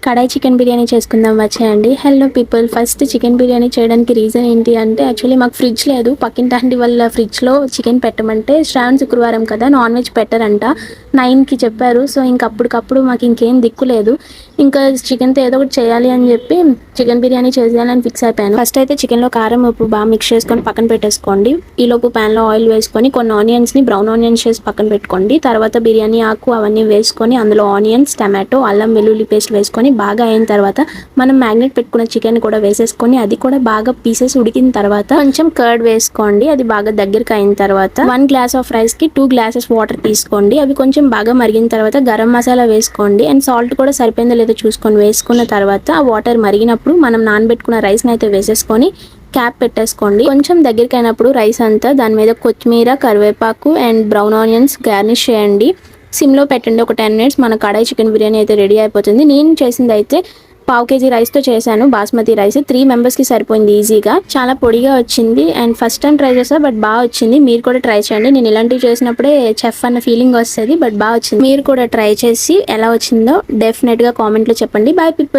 కడాయి chicken biryani చేసుకుందాం వచ్చేయండి. Hello people, first chicken biryani చేయడానికి రీజన్ ఏంటి అంటే యాక్చువల్లీ మాకు ఫ్రిడ్జ్ లేదు. పక్కింటి ఆంటీ వాళ్ళ ఫ్రిడ్జ్లో చికెన్ పెట్టమంటే శ్రావణ శుక్రవారం కదా నాన్ వెజ్ పెట్టరంట. 9కి చెప్పారు. సో ఇంక అప్పటికప్పుడు మాకు ఇంకేం దిక్కు లేదు. ఇంకా చికెన్తో ఏదో ఒకటి చేయాలి అని చెప్పి చికెన్ బిర్యానీ చేసేయాలని ఫిక్స్ అయిపోయాను. ఫస్ట్ అయితే చికెన్లో కారం ఉప్పు బాగా మిక్స్ చేసుకొని పక్కన పెట్టేసుకోండి. ఈలోపు ప్యాన్లో ఆయిల్ వేసుకొని కొన్ని ఆనియన్స్ని బ్రౌన్ ఆనియన్స్ చేసి పక్కన పెట్టుకోండి. తర్వాత బిర్యానీ ఆకు అవన్నీ వేసుకొని అందులో ఆనియన్స్, టమాటో, అల్లం వెల్లుల్లి పేస్ట్ వేసుకొని బాగా అయిన తర్వాత మనం మ్యాగ్నెట్ పెట్టుకున్న చికెన్ కూడా వేసేసుకొని అది కూడా బాగా పీసెస్ ఉడికిన తర్వాత కొంచెం కర్డ్ వేసుకోండి. అది బాగా దగ్గరికి అయిన తర్వాత 1 గ్లాస్ ఆఫ్ రైస్ కి 2 గ్లాసెస్ వాటర్ తీసుకోండి. అవి కొంచెం బాగా మరిగిన తర్వాత గరం మసాలా వేసుకోండి అండ్ సాల్ట్ కూడా సరిపోయిందో లేదో చూసుకొని వేసుకున్న తర్వాత ఆ వాటర్ మరిగినప్పుడు మనం నానబెట్టుకున్న రైస్ అయితే వేసేసుకొని క్యాప్ పెట్టేసుకోండి. కొంచెం దగ్గరికి అయినప్పుడు రైస్ అంతా దాని మీద కొత్తిమీర, కరివేపాకు అండ్ బ్రౌన్ ఆనియన్స్ గార్నిష్ చేయండి. సిమ్లో పెట్టండి. ఒక 10 మినిట్స్ మన కడాయి చికెన్ బిర్యానీ అయితే రెడీ అయిపోతుంది. నేను చేసింది అయితే 1/2 కేజీ రైస్తో చేశాను. బాస్మతి రైస్ 3 మెంబర్స్కి సరిపోయింది ఈజీగా. చాలా పొడిగా వచ్చింది అండ్ ఫస్ట్ టైం ట్రై చేసా బట్ బాగా వచ్చింది. మీరు కూడా ట్రై చేయండి. నేను ఇలాంటివి చేసినప్పుడే చెఫ్ అన్న ఫీలింగ్ వస్తుంది బట్ బాగా వచ్చింది. మీరు కూడా ట్రై చేసి ఎలా వచ్చిందో డెఫినెట్గా కామెంట్లో చెప్పండి. By people.